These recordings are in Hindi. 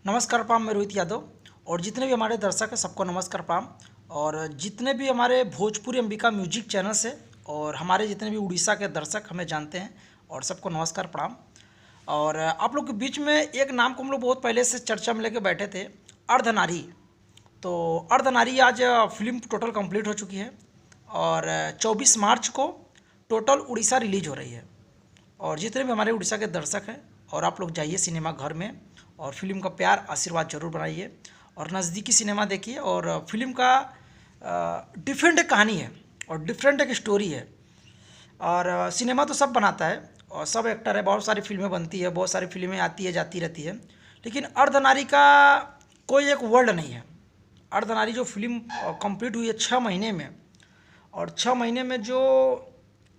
नमस्कार प्रणाम, मैं रोहित यादव। और जितने भी हमारे दर्शक हैं सबको नमस्कार प्रणाम। और जितने भी हमारे भोजपुरी अंबिका म्यूजिक चैनल्स है और हमारे जितने भी उड़ीसा के दर्शक हमें जानते हैं और सबको नमस्कार प्रणाम। और आप लोग के बीच में एक नाम को हम लोग बहुत पहले से चर्चा में लेके बैठे थे, अर्धनारी। तो अर्धनारी आज फिल्म टोटल कंप्लीट हो चुकी है और 24 मार्च को टोटल उड़ीसा रिलीज हो रही है। और जितने भी हमारे उड़ीसा के दर्शक हैं और आप लोग जाइए सिनेमा घर में और फिल्म का प्यार आशीर्वाद जरूर बनाइए और नज़दीकी सिनेमा देखिए। और फिल्म का डिफरेंट एक कहानी है और डिफरेंट एक स्टोरी है। और सिनेमा तो सब बनाता है और सब एक्टर है, बहुत सारी फिल्में बनती है, बहुत सारी फिल्में आती है जाती रहती है, लेकिन अर्धनारी का कोई एक वर्ल्ड नहीं है। अर्धनारी जो फिल्म कंप्लीट हुई है 6 महीने में, और 6 महीने में जो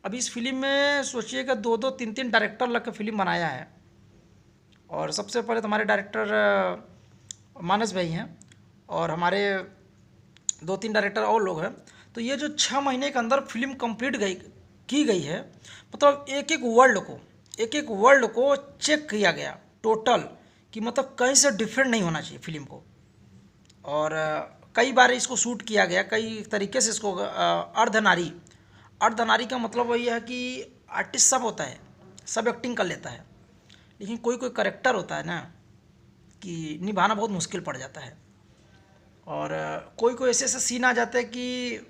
अभी इस फिल्म में सोचिए कि 2-2, 3-3 डायरेक्टर लग के फिल्म बनाया है। और सबसे पहले तो हमारे डायरेक्टर मानस भाई हैं और हमारे 2-3 डायरेक्टर और लोग हैं। तो ये जो 6 महीने के अंदर फिल्म कंप्लीट की गई है, मतलब एक एक वर्ल्ड को चेक किया गया टोटल, कि मतलब कहीं से डिफरेंट नहीं होना चाहिए फिल्म को। और कई बार इसको शूट किया गया, कई तरीके से इसको अर्धनारी का मतलब वही है कि आर्टिस्ट सब होता है, सब एक्टिंग कर लेता है, लेकिन कोई कोई करेक्टर होता है ना कि निभाना बहुत मुश्किल पड़ जाता है। और कोई कोई ऐसे ऐसे सीन आ जाते हैं कि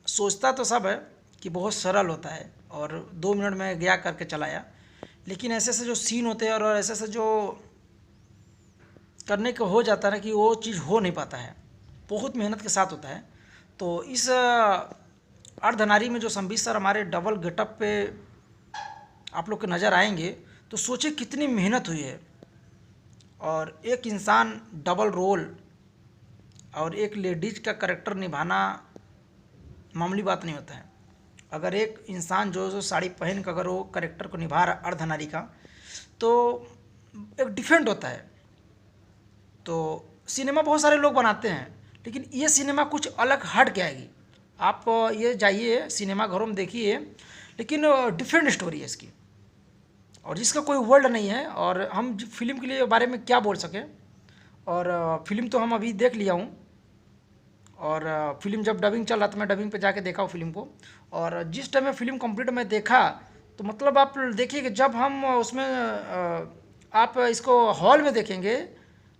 सोचता तो सब है कि बहुत सरल होता है और 2 मिनट में गया करके चलाया, लेकिन ऐसे ऐसे जो सीन होते हैं और ऐसे ऐसे जो करने को हो जाता है ना कि वो चीज़ हो नहीं पाता है, बहुत मेहनत के साथ होता है। तो इस अर्धनारी में जो संबित सर हमारे डबल गेटअप पे आप लोग के नज़र आएंगे, तो सोचिए कितनी मेहनत हुई है। और एक इंसान डबल रोल और एक लेडीज का करेक्टर निभाना मामूली बात नहीं होता है। अगर एक इंसान जो साड़ी पहन कर अगर वो करेक्टर को निभा रहा अर्धनारी का, तो एक डिफरेंट होता है। तो सिनेमा बहुत सारे लोग बनाते हैं, लेकिन ये सिनेमा कुछ अलग हट के आएगी। आप ये जाइए सिनेमा घरों में देखिए, लेकिन डिफरेंट स्टोरी है इसकी और जिसका कोई वर्ल्ड नहीं है। और हम फिल्म के लिए बारे में क्या बोल सकें। और फिल्म तो हम अभी देख लिया हूँ, और फिल्म जब डबिंग चल रहा था मैं डबिंग पे जाके देखा हूँ फिल्म को। और जिस टाइम में फिल्म कंप्लीट मैं देखा, तो मतलब आप देखिए कि जब हम उसमें आप इसको हॉल में देखेंगे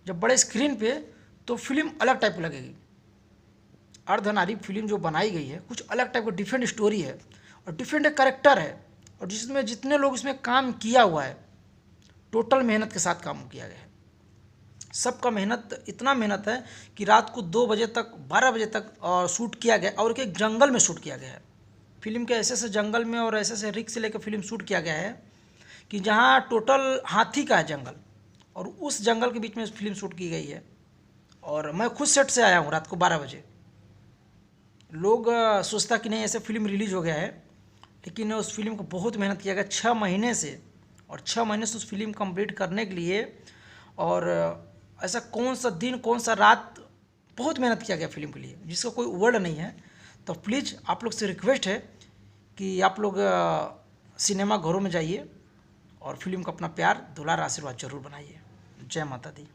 जब बड़े स्क्रीन पे, तो फिल्म अलग टाइप की लगेगी। अर्धनारी फिल्म जो बनाई गई है कुछ अलग टाइप का डिफरेंट स्टोरी है और डिफरेंट एक करेक्टर है, और जिसमें जितने लोग इसमें काम किया हुआ है टोटल मेहनत के साथ काम किया गया है। सबका मेहनत, इतना मेहनत है कि रात को 2 बजे तक 12 बजे तक शूट किया गया, और एक जंगल में शूट किया गया है। फिल्म के ऐसे ऐसे जंगल में और ऐसे ऐसे रिस्क से लेकर फिल्म शूट किया गया है कि जहाँ टोटल हाथी का है जंगल, और उस जंगल के बीच में फिल्म शूट की गई है। और मैं खुद सेट से आया हूँ रात को 12 बजे। लोग सोचता कि नहीं ऐसे फिल्म रिलीज हो गया है, लेकिन उस फिल्म को बहुत मेहनत किया गया 6 महीने से, और 6 महीने से उस फिल्म कंप्लीट करने के लिए। और ऐसा कौन सा दिन कौन सा रात बहुत मेहनत किया गया फिल्म के लिए, जिसका कोई वर्ड नहीं है। तो प्लीज़ आप लोग से रिक्वेस्ट है कि आप लोग सिनेमा घरों में जाइए और फिल्म को अपना प्यार दुलार आशीर्वाद जरूर बनाइए। जय माता दी।